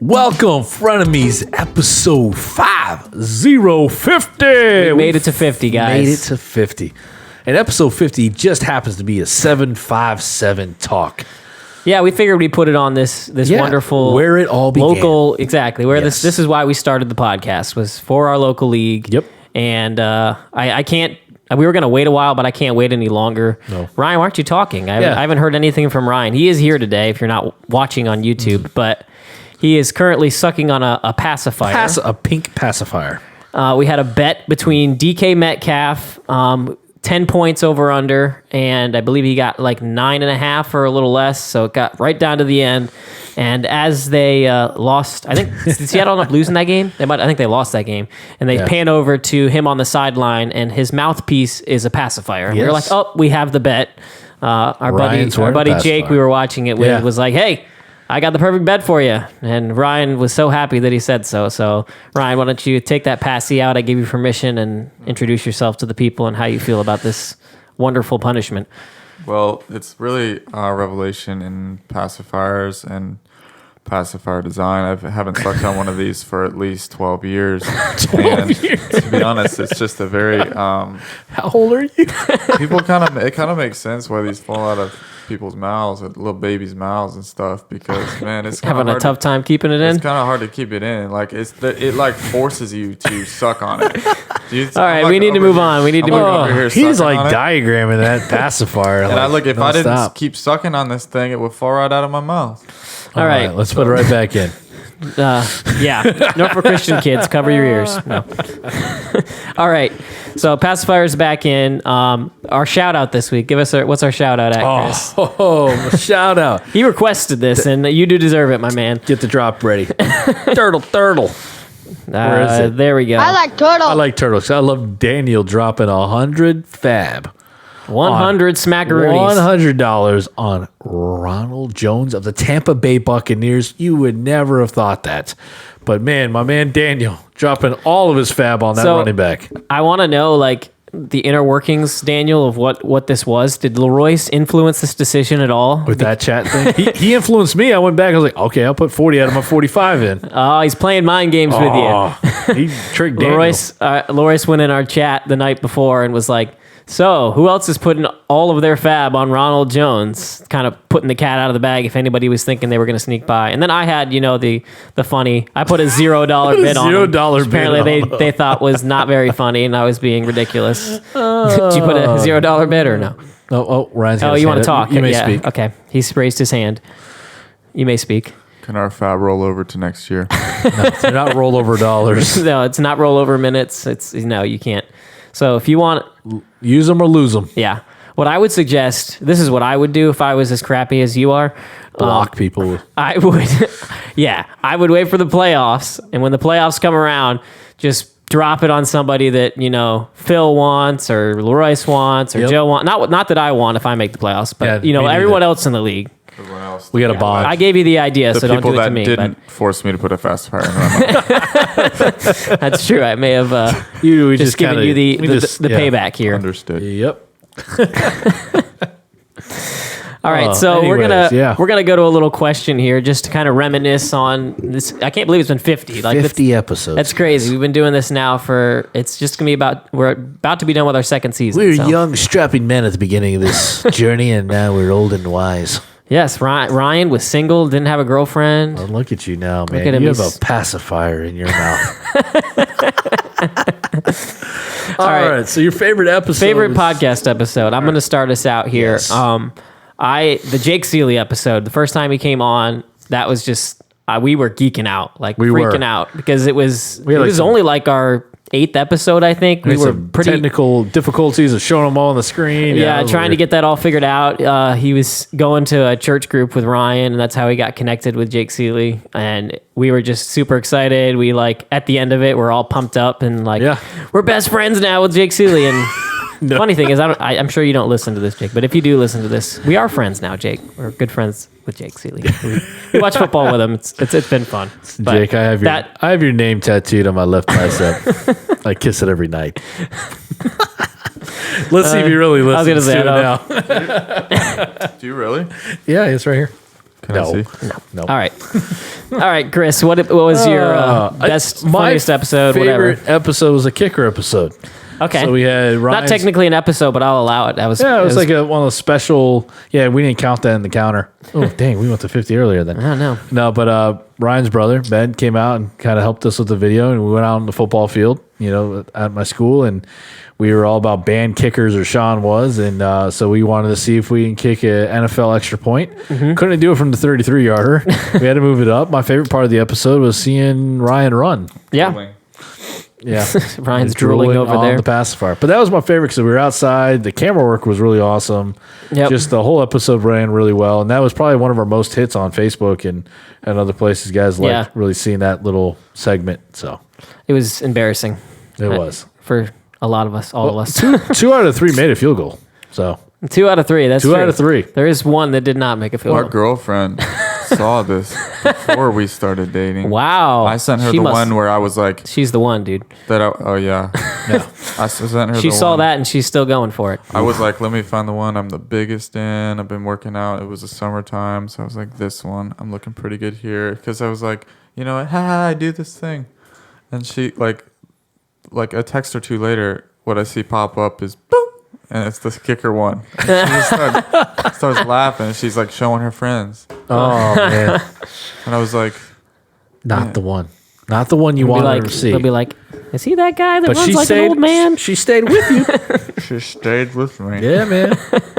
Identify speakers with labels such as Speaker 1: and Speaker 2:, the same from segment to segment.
Speaker 1: Welcome, frenemies, episode 5050.
Speaker 2: We made it to 50, guys.
Speaker 1: Made it to 50. And episode 50 just happens to be a 757 talk.
Speaker 2: Yeah, we figured we'd put it on this wonderful
Speaker 1: where it all began.
Speaker 2: Local, exactly. Where
Speaker 1: Yes.
Speaker 2: this is why we started the podcast, was for our local league.
Speaker 1: Yep.
Speaker 2: And I can't. We were going to wait a while, but I can't wait any longer.
Speaker 1: No.
Speaker 2: Ryan, why aren't you talking? I haven't heard anything from Ryan. He is here today, if you're not watching on YouTube, but he is currently sucking on a pacifier.
Speaker 1: A pink pacifier.
Speaker 2: We had a bet between DK Metcalf, 10 points over under, and I believe he got like 9.5 or a little less, so it got right down to the end. And as they lost, I think, did Seattle end up losing that game? I think they lost that game. And they pan over to him on the sideline, and his mouthpiece is a pacifier. And we were like, oh, we have the bet. Our buddy Jake, we were watching it with, was like, hey, I got the perfect bet for you. And Ryan was so happy that he said so. So, Ryan, why don't you take that passy out? I gave you permission, and introduce yourself to the people and how you feel about this wonderful punishment.
Speaker 3: Well, it's really a revelation in pacifiers and pacifier design. I haven't sucked on one of these for at least 12 years.
Speaker 1: 12 years.
Speaker 3: To be honest, it's just a very...
Speaker 1: How old are you?
Speaker 3: it kind of makes sense why these fall out of people's mouths, little babies' mouths and stuff, because, man, it's
Speaker 2: having a tough time keeping it in.
Speaker 3: It's kind of hard to keep it in. Like, it like forces you to suck on it.
Speaker 2: All right, we need to move on. We need to move on.
Speaker 1: He's like diagramming that pacifier.
Speaker 3: And if I didn't keep sucking on this thing, it would fall right out of my mouth.
Speaker 2: All right,
Speaker 1: let's put it right back in.
Speaker 2: Norfolk Christian kids, cover your ears. No. All right, so pacifier's back in. Our shout out this week. What's our shout out at, Chris?
Speaker 1: Oh, shout out.
Speaker 2: He requested this, and you do deserve it, my man.
Speaker 1: Get the drop ready. Turtle. Where is it?
Speaker 2: There we go.
Speaker 4: I like turtles.
Speaker 1: I like turtles. I love Daniel dropping 100 fab.
Speaker 2: 100 smackaroonies.
Speaker 1: $100 on Ronald Jones of the Tampa Bay Buccaneers. You would never have thought that. But man, my man Daniel dropping all of his fab on that running back.
Speaker 2: I want to know, like, the inner workings, Daniel, of what this was. Did Leroyce influence this decision at all?
Speaker 1: With that chat thing? He influenced me. I went back. I was like, okay, I'll put 40 out of my 45 in.
Speaker 2: Oh, he's playing mind games with you.
Speaker 1: He tricked Daniel.
Speaker 2: Leroyce went in our chat the night before and was like, so, who else is putting all of their fab on Ronald Jones? Kind of putting the cat out of the bag if anybody was thinking they were going to sneak by. And then I had, the funny, I put a $0 bid on him, which apparently they thought was not very funny, and I was being ridiculous. Did you put a $0 bid or no?
Speaker 1: Ryan's
Speaker 2: you want to talk?
Speaker 1: You may speak.
Speaker 2: Okay, he's raised his hand. You may speak.
Speaker 3: Can our fab roll over to next year?
Speaker 1: No, they're not rollover dollars.
Speaker 2: No, it's not rollover minutes. You can't. So if you want...
Speaker 1: Use them or lose them.
Speaker 2: Yeah. What I would suggest, this is what I would do if I was as crappy as you are.
Speaker 1: Block people.
Speaker 2: I would, I would wait for the playoffs. And when the playoffs come around, just drop it on somebody that, Phil wants or Leroyce wants or Joe wants. Not that I want if I make the playoffs, but, everyone else in the league.
Speaker 3: Everyone else.
Speaker 1: We got a bond.
Speaker 2: I gave you the idea, so don't do it to me.
Speaker 3: The people that didn't force me to put a fast fire in my mouth.
Speaker 2: That's true. I may have just given you the payback here.
Speaker 3: Understood.
Speaker 1: Yep.
Speaker 2: All right, so we're gonna go to a little question here, just to kind of reminisce on this. I can't believe it's been 50.
Speaker 1: 50 episodes.
Speaker 2: That's crazy. We've been doing this now it's just gonna be we're about to be done with our second season.
Speaker 1: We were young, strapping men at the beginning of this journey, and now we're old and wise.
Speaker 2: Yes, Ryan was single, didn't have a girlfriend.
Speaker 1: Oh, look at you now, man.
Speaker 2: Look at him.
Speaker 1: You have a pacifier in your mouth. All right, so your favorite episode.
Speaker 2: Favorite podcast episode. I'm going to start us out here.
Speaker 1: Yes.
Speaker 2: The Jake Seeley episode, the first time he came on, that was just, we were geeking out, freaking out, because it was only like our 8th episode, I think. We were pretty
Speaker 1: technical difficulties of showing them all on the screen.
Speaker 2: Yeah, trying to get that all figured out. He was going to a church group with Ryan, and that's how he got connected with Jake Seeley. And we were just super excited. We at the end of it, we're all pumped up and we're best friends now with Jake Seeley. And no. Funny thing is, I'm sure you don't listen to this, Jake, but if you do listen to this, we are friends now, Jake. We're good friends with Jake Seeley. We watch football with him. It's been fun. But
Speaker 1: Jake, I have your name tattooed on my left bicep. I kiss it every night. Let's see if he really listens to it now.
Speaker 3: Do you really?
Speaker 1: Yeah, it's right here.
Speaker 3: Can I see?
Speaker 1: No.
Speaker 2: All right, Chris. What was your best, funniest episode?
Speaker 1: Favorite
Speaker 2: Whatever.
Speaker 1: episode was a kicker episode.
Speaker 2: Okay.
Speaker 1: So we had
Speaker 2: Not
Speaker 1: Ryan's,
Speaker 2: technically an episode, but I'll allow it. That was
Speaker 1: it was like one of the special. Yeah, we didn't count that in the counter. Oh dang, we went to 50 earlier then.
Speaker 2: I don't know.
Speaker 1: No, but Ryan's brother Ben came out and kind of helped us with the video, and we went out on the football field, at my school, and we were all about band kickers, or Sean was, and so we wanted to see if we can kick an NFL extra point. Couldn't do it from the 33-yarder. We had to move it up. My favorite part of the episode was seeing Ryan run.
Speaker 2: Yeah.
Speaker 1: Yeah,
Speaker 2: Ryan's drooling over
Speaker 1: on
Speaker 2: there.
Speaker 1: the pacifier. But that was my favorite because we were outside. The camera work was really awesome.
Speaker 2: Yep.
Speaker 1: Just the whole episode ran really well, and that was probably one of our most hits on Facebook and other places. Guys liked really seeing that little segment. So
Speaker 2: It was embarrassing.
Speaker 1: it was
Speaker 2: For a lot of us, all of us.
Speaker 1: two out of three made a field goal. So
Speaker 2: 2 out of 3. That's
Speaker 1: two
Speaker 2: true.
Speaker 1: out of three.
Speaker 2: There is one that did not make a field
Speaker 3: Our
Speaker 2: goal.
Speaker 3: girlfriend saw this before we started dating.
Speaker 2: Wow.
Speaker 3: I sent her
Speaker 2: She
Speaker 3: the
Speaker 2: must-
Speaker 3: one where I was like,
Speaker 2: She's the one, dude.
Speaker 3: oh yeah. I sent her
Speaker 2: She
Speaker 3: the
Speaker 2: saw
Speaker 3: one.
Speaker 2: that and she's still going for it.
Speaker 3: I was like, let me find the one I'm the biggest in. I've been working out. It was the summertime. So I was like, this one, I'm looking pretty good here. Because I was like, I do this thing. And she, like a text or two later, what I see pop up is boom. And it's the kicker one. And she just starts laughing. And she's like showing her friends.
Speaker 1: Oh man,
Speaker 3: And I was like,
Speaker 1: not the one. Not the one you
Speaker 2: They'll be
Speaker 1: wanted
Speaker 2: like,
Speaker 1: her to see.
Speaker 2: they'll be like, is he that guy that
Speaker 1: But
Speaker 2: runs
Speaker 1: she
Speaker 2: like
Speaker 1: stayed.
Speaker 2: an old man?
Speaker 1: She stayed with you.
Speaker 3: she stayed with me.
Speaker 1: Yeah, man.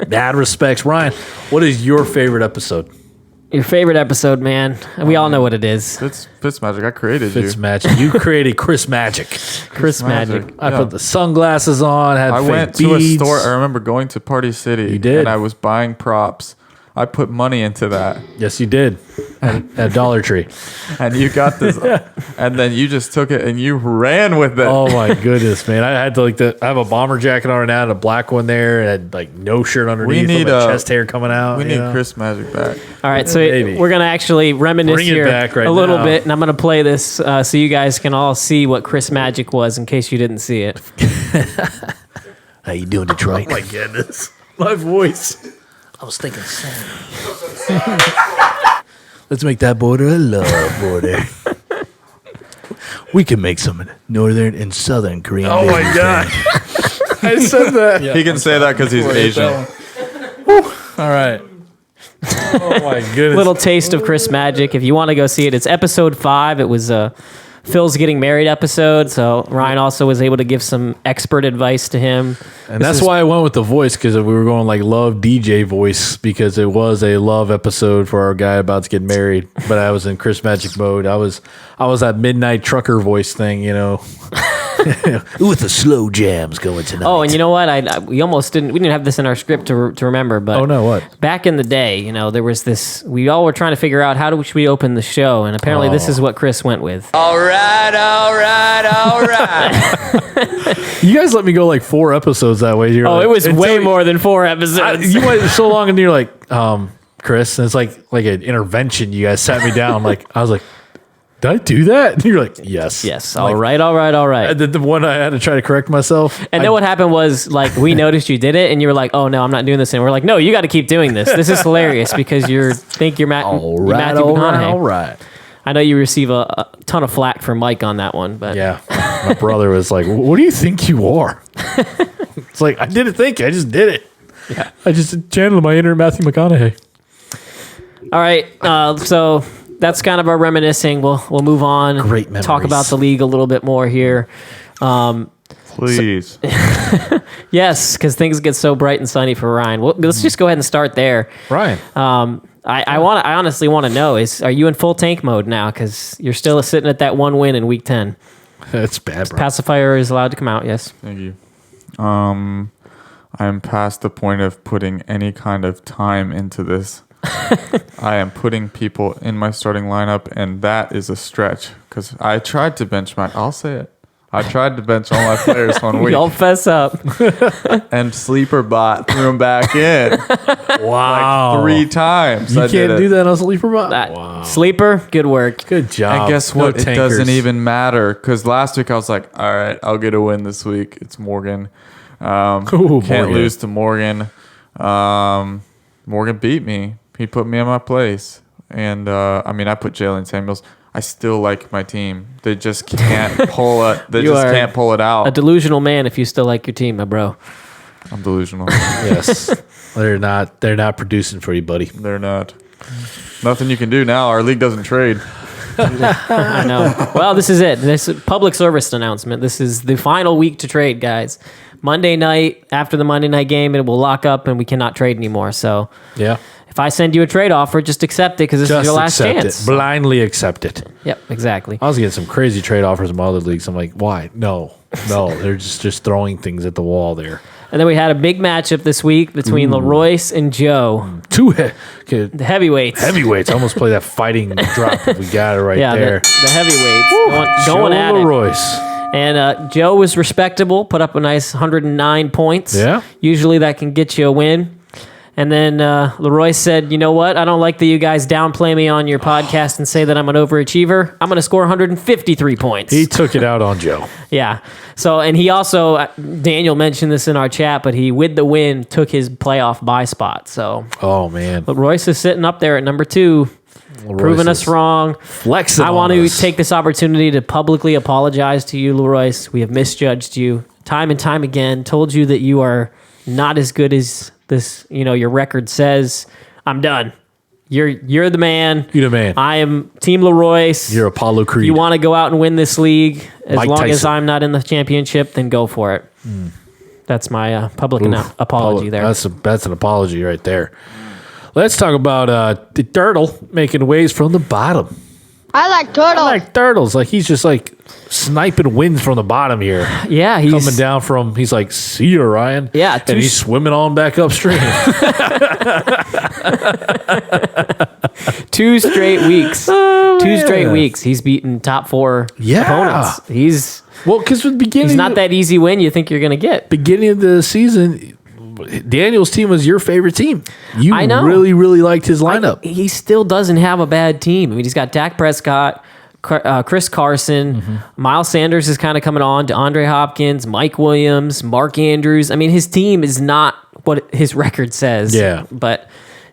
Speaker 1: Dad respects Ryan. What is your favorite episode?
Speaker 2: Your favorite episode, man. We all know what it is.
Speaker 3: Fitz Magic. I created
Speaker 1: Fitz
Speaker 3: you.
Speaker 1: Magic. You created Chris Magic.
Speaker 2: Chris Magic.
Speaker 1: I put the sunglasses on. Had
Speaker 3: I
Speaker 1: fake
Speaker 3: went to a
Speaker 1: beads.
Speaker 3: store. I remember going to Party City.
Speaker 1: You did.
Speaker 3: And I was buying props. I put money into that.
Speaker 1: Yes, you did. At Dollar Tree.
Speaker 3: And you got this. And then you just took it and you ran with it.
Speaker 1: Oh my goodness, man! I had to I have a bomber jacket on right now and a black one there, and had like no shirt underneath.
Speaker 3: need
Speaker 1: with my chest hair coming out.
Speaker 3: We need Chris Magic back.
Speaker 2: All right, so
Speaker 1: Maybe.
Speaker 2: we're going to actually reminisce
Speaker 1: Bring it
Speaker 2: here
Speaker 1: back right
Speaker 2: a little
Speaker 1: now.
Speaker 2: bit, and I'm going to play this so you guys can all see what Chris Magic was in case you didn't see it.
Speaker 1: How you doing, Detroit? Oh my goodness, my voice. I was thinking let's make that border a love border. We can make some Northern and Southern Korean. Oh my god! I said that.
Speaker 3: He can say that because he's Asian.
Speaker 1: All right. Oh my goodness.
Speaker 2: Little taste of Chris Magic. If you want to go see it, it's episode 5. It was Phil's getting married episode, so Ryan also was able to give some expert advice to him.
Speaker 1: And that's why I went with the voice, because we were going like love DJ voice, because it was a love episode for our guy about to get married. But I was in Chris Magic mode. I was that midnight trucker voice thing, with the slow jams going tonight.
Speaker 2: Oh, and you know what? We almost didn't. We didn't have this in our script to remember. But
Speaker 1: Oh, no, what?
Speaker 2: Back in the day, there was this. We all were trying to figure out should we open the show, and apparently this is what Chris went with.
Speaker 4: All right.
Speaker 1: You guys let me go like 4 episodes that way.
Speaker 2: It was way more than 4 episodes.
Speaker 1: You went so long, and you're like, Chris, and it's like an intervention. You guys sat me down. I was like, did I do that? And you're like, yes.
Speaker 2: Yes.
Speaker 1: Like,
Speaker 2: All right.
Speaker 1: The one I had to try to correct myself.
Speaker 2: And then what happened was, we noticed you did it, and you were like, "Oh no, I'm not doing this." And we're like, "No, you got to keep doing this. This is hilarious because you're Matthew McConaughey."
Speaker 1: All right.
Speaker 2: I know you receive a ton of flack from Mike on that one, but
Speaker 1: Yeah. My brother was like, what do you think you are? It's like, I didn't think. I just did it.
Speaker 2: Yeah.
Speaker 1: I just channeled my inner Matthew McConaughey.
Speaker 2: All right. So that's kind of our reminiscing. We'll move on.
Speaker 1: Great memories.
Speaker 2: Talk about the league a little bit more here.
Speaker 3: Please.
Speaker 2: Yes, because things get so bright and sunny for Ryan. Well, let's just go ahead and start there.
Speaker 1: Ryan.
Speaker 2: I honestly want to know are you in full tank mode now? Because you're still sitting at that 1 win in week 10.
Speaker 1: That's bad, bro.
Speaker 2: Pacifier is allowed to come out. Yes.
Speaker 3: Thank you. I'm past the point of putting any kind of time into this. I am putting people in my starting lineup, and that is a stretch because I tried to benchmark. I'll say it. I tried to bench all my players 1 week,
Speaker 2: Y'all fess up.
Speaker 3: and Sleeper Bot threw him back in
Speaker 1: Wow.
Speaker 3: 3 times.
Speaker 1: You
Speaker 3: I did
Speaker 1: can't
Speaker 3: it.
Speaker 1: do that on Sleeper Bot?
Speaker 2: Wow. Sleeper, good work.
Speaker 1: Good job.
Speaker 3: And guess
Speaker 1: No
Speaker 3: what? It
Speaker 1: tankers.
Speaker 3: doesn't even matter because last week I was like, all right, I'll get a win this week. It's Morgan. Can't
Speaker 1: Morgan.
Speaker 3: lose to Morgan. Morgan beat me. He put me in my place. And I mean, I put Jalen Samuels. I still like my team. They just can't pull it. They just can't pull it out.
Speaker 2: A delusional man if you still like your team, my bro.
Speaker 3: I'm delusional.
Speaker 1: Yes. They're not producing for you, buddy.
Speaker 3: They're not. Nothing you can do now. Our league doesn't trade.
Speaker 2: I know. Well, this is it. This is public service announcement. This is the final week to trade, guys. Monday night, after the Monday night game, it will lock up and we cannot trade anymore. So
Speaker 1: Yeah.
Speaker 2: if I send you a trade offer, just accept it because this is your last
Speaker 1: accept
Speaker 2: chance.
Speaker 1: it. Blindly accept it.
Speaker 2: Yep, exactly.
Speaker 1: I was getting some crazy trade offers in my other leagues. I'm like, why? No. They're just throwing things at the wall there.
Speaker 2: And then we had a big matchup this week between Leroyce and Joe, the heavyweights.
Speaker 1: Heavyweights. I almost play that fighting drop if we got it right there.
Speaker 2: The heavyweights going at
Speaker 1: Leroyce.
Speaker 2: it. And Joe was respectable, put up a nice 109 points.
Speaker 1: Yeah.
Speaker 2: Usually that can get you a win. And then Leroy said, you know what? I don't like that you guys downplay me on your podcast and say that I'm an overachiever. I'm going to score 153 points.
Speaker 1: He took it out on Joe.
Speaker 2: Yeah. So, and he also, Daniel mentioned this in our chat, but he, with the win, took his playoff bye spot. So,
Speaker 1: Oh, man.
Speaker 2: Leroyce is sitting up there at number 2, proving us wrong.
Speaker 1: Flexing
Speaker 2: I want
Speaker 1: on
Speaker 2: to
Speaker 1: us.
Speaker 2: take this opportunity to publicly apologize to you, Leroyce. We have misjudged you time and time again, told you that you are not as good as this, your record says. I'm done. You're the man.
Speaker 1: You're the man.
Speaker 2: I am Team Leroyce.
Speaker 1: You're Apollo Creed.
Speaker 2: You want to go out and win this league as
Speaker 1: Mike
Speaker 2: long as
Speaker 1: Tyson.
Speaker 2: I'm not in the championship, then go for it. That's my public apology there.
Speaker 1: That's an apology right there. Let's talk about the turtle making waves from the bottom.
Speaker 4: I like turtles.
Speaker 1: I like turtles. Like he's just like sniping wins from the bottom here.
Speaker 2: Yeah, he's
Speaker 1: Coming down from, he's like, see you, Ryan.
Speaker 2: Yeah,
Speaker 1: and he's swimming on back upstream.
Speaker 2: 2 straight weeks.
Speaker 1: Oh,
Speaker 2: 2
Speaker 1: man.
Speaker 2: straight weeks. He's beaten top 4
Speaker 1: Yeah.
Speaker 2: opponents. He's
Speaker 1: Well, because with the beginning,
Speaker 2: not that easy win you think you're going to get.
Speaker 1: beginning of the season, Daniel's team was your favorite team. You
Speaker 2: I know.
Speaker 1: really, really liked his lineup.
Speaker 2: He still doesn't have a bad team. I mean, he's got Dak Prescott, Chris Carson, Miles Sanders is kind of coming on, DeAndre Hopkins, Mike Williams, Mark Andrews. I mean, his team is not what his record says.
Speaker 1: Yeah.
Speaker 2: But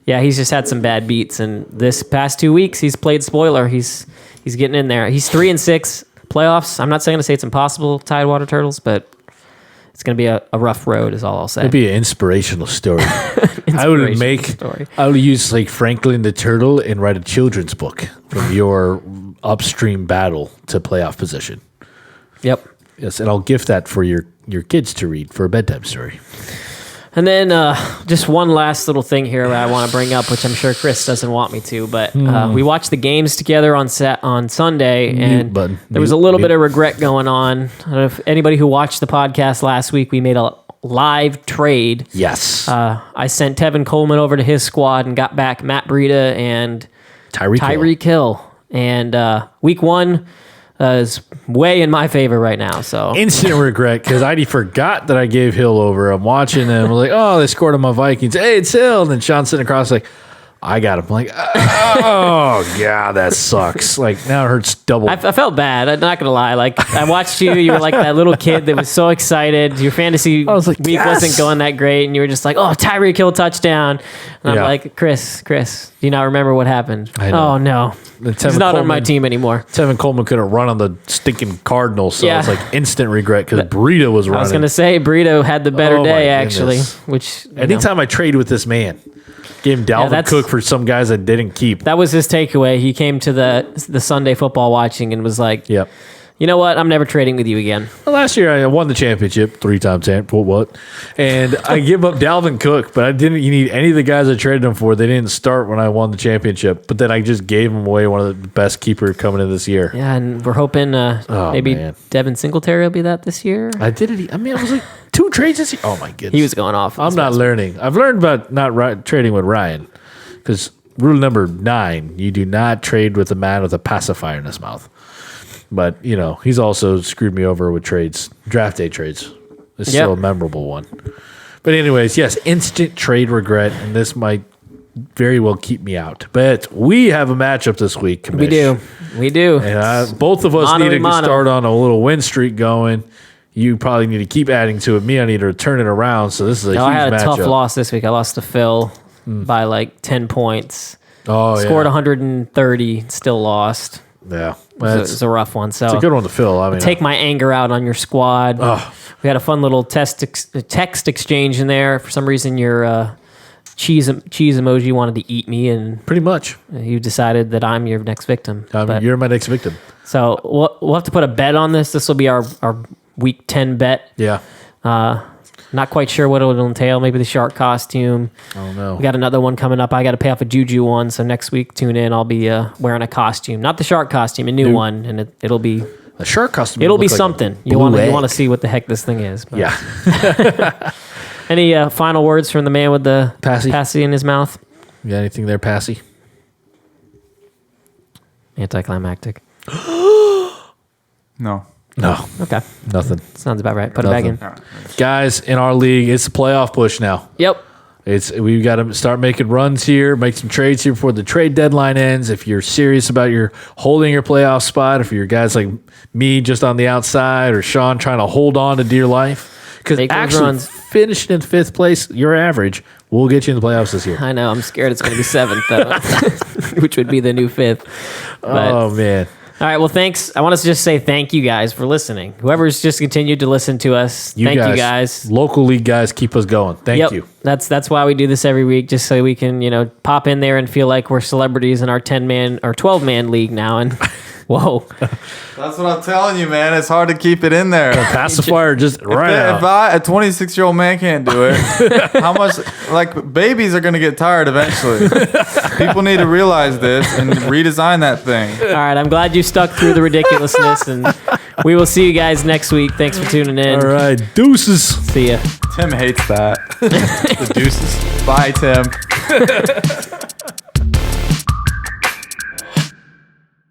Speaker 2: yeah, he's just had some bad beats, and this past 2 weeks he's played spoiler. He's getting in there. He's 3-6 playoffs. I'm not saying to say it's impossible, Tidewater Turtles, but it's going to be a rough road, is all I'll say.
Speaker 1: It'd be an inspirational story. I would use like Franklin the Turtle and write a children's book from your upstream battle to playoff position.
Speaker 2: Yep.
Speaker 1: Yes, and I'll gift that for your kids to read for a bedtime story.
Speaker 2: And then just one last little thing here that I want to bring up, which I'm sure Chris doesn't want me to, but we watched the games together on Sunday, and there was a little bit of regret going on. I don't know if anybody who watched the podcast last week, we made a live trade.
Speaker 1: Yes.
Speaker 2: I sent Tevin Coleman over to his squad and got back Matt Breida and Tyreek Hill. And week 1 is way in my favor right now. So
Speaker 1: Instant regret because I forgot that I gave Hill over. I'm watching them. I'm like, oh, they scored on my Vikings. Hey, it's Hill. And then Sean's sitting across like, I got him. I'm like, oh, God, that sucks. Like, now it hurts double.
Speaker 2: I felt bad. I'm not going to lie. Like, I watched you. You were like that little kid that was so excited. Your fantasy week wasn't going that great. And you were just like, oh, Tyreek Hill touchdown. And I'm like, Chris, do you not remember what happened?
Speaker 1: I know.
Speaker 2: Oh, no. He's not on my team anymore.
Speaker 1: Tevin Coleman couldn't run on the stinking Cardinals. So
Speaker 2: Yeah.
Speaker 1: it's like instant regret because Breida was running.
Speaker 2: I was going to say, Burrito had the better
Speaker 1: Oh, my
Speaker 2: day, actually.
Speaker 1: goodness.
Speaker 2: Which
Speaker 1: Anytime I trade with this man, gave him Dalvin Cook for some guys I didn't keep.
Speaker 2: that was his takeaway. He came to the Sunday football watching and was like,
Speaker 1: Yep.
Speaker 2: you know what? I'm never trading with you again.
Speaker 1: Well, last year I won the championship 3 times. What? And I give up Dalvin Cook, but I didn't. You need any of the guys I traded him for. They didn't start when I won the championship. But then I just gave him away, one of the best keeper coming in this year.
Speaker 2: Yeah, and we're hoping maybe
Speaker 1: man.
Speaker 2: Devin Singletary will be that this year.
Speaker 1: I did it. I mean, I was like 2 trades this year. Oh my goodness.
Speaker 2: He was going off.
Speaker 1: I'm not learning. I've learned about not trading with Ryan because rule number 9: you do not trade with a man with a pacifier in his mouth. But, he's also screwed me over with trades. Draft day trades. It's still a memorable one. But anyways, yes, instant trade regret, and this might very well keep me out. But we have a matchup this week, Commish.
Speaker 2: We do.
Speaker 1: And both of us need to start on a little win streak going. You probably need to keep adding to it. Me, I need to turn it around. So this is a huge matchup.
Speaker 2: I had a tough loss this week. I lost to Phil by like 10 points.
Speaker 1: Oh,
Speaker 2: Scored
Speaker 1: yeah.
Speaker 2: 130, still lost.
Speaker 1: Yeah.
Speaker 2: It's a rough one. So
Speaker 1: it's a good one to fill. I mean,
Speaker 2: take my anger out on your squad.
Speaker 1: Oh.
Speaker 2: We had a fun little text exchange in there. For some reason, your cheese emoji wanted to eat me, and
Speaker 1: pretty much.
Speaker 2: you decided that I'm your next victim. But-
Speaker 1: You're my next victim.
Speaker 2: So we'll have to put a bet on this. This will be our week 10 bet.
Speaker 1: Yeah.
Speaker 2: Not quite sure what it'll entail. Maybe the shark costume.
Speaker 1: Oh, no.
Speaker 2: We got another one coming up. I got to pay off a Juju one. So next week, tune in. I'll be wearing a costume. Not the shark costume, a new one. And it'll be...
Speaker 1: A shark costume.
Speaker 2: It'll be
Speaker 1: look like
Speaker 2: something.
Speaker 1: a
Speaker 2: You want
Speaker 1: blue egg.
Speaker 2: to see what the heck this thing is. But.
Speaker 1: Yeah.
Speaker 2: Any final words from the man with the
Speaker 1: Passy
Speaker 2: in his mouth?
Speaker 1: You got anything there, Passy?
Speaker 2: Anticlimactic.
Speaker 3: No.
Speaker 1: No.
Speaker 2: Okay.
Speaker 1: Nothing.
Speaker 2: Sounds about right. Put it back in.
Speaker 3: All right.
Speaker 1: Guys, in our league, it's a playoff push now.
Speaker 2: Yep.
Speaker 1: We've got to start making runs here, make some trades here before the trade deadline ends. If you're serious about holding your playoff spot, if you're guys like me just on the outside or Sean trying to hold on to dear life, because
Speaker 2: Make those
Speaker 1: actually
Speaker 2: runs.
Speaker 1: finishing in 5th place, your average, will get you in the playoffs this year.
Speaker 2: I know. I'm scared it's going to be 7th, though, which would be the new 5th. But,
Speaker 1: Oh, man.
Speaker 2: all right. Well, thanks. I want to just say thank you guys for listening. Whoever's just continued to listen to us, thank you guys.
Speaker 1: Local league guys, keep us going. Thank you.
Speaker 2: That's why we do this every week, just so we can pop in there and feel like we're celebrities in our 10-man or 12-man league now. And whoa,
Speaker 3: That's what I'm telling you, man. It's hard to keep it in there.
Speaker 1: Pacifier just right
Speaker 3: If
Speaker 1: out.
Speaker 3: a 26-year-old man can't do it, how much? Like, babies are gonna get tired eventually. People need to realize this and redesign that thing.
Speaker 2: all right. I'm glad you stuck through the ridiculousness, and we will see you guys next week. Thanks for tuning in.
Speaker 1: All right. Deuces.
Speaker 2: See ya.
Speaker 3: Tim hates that. The deuces. Bye, Tim.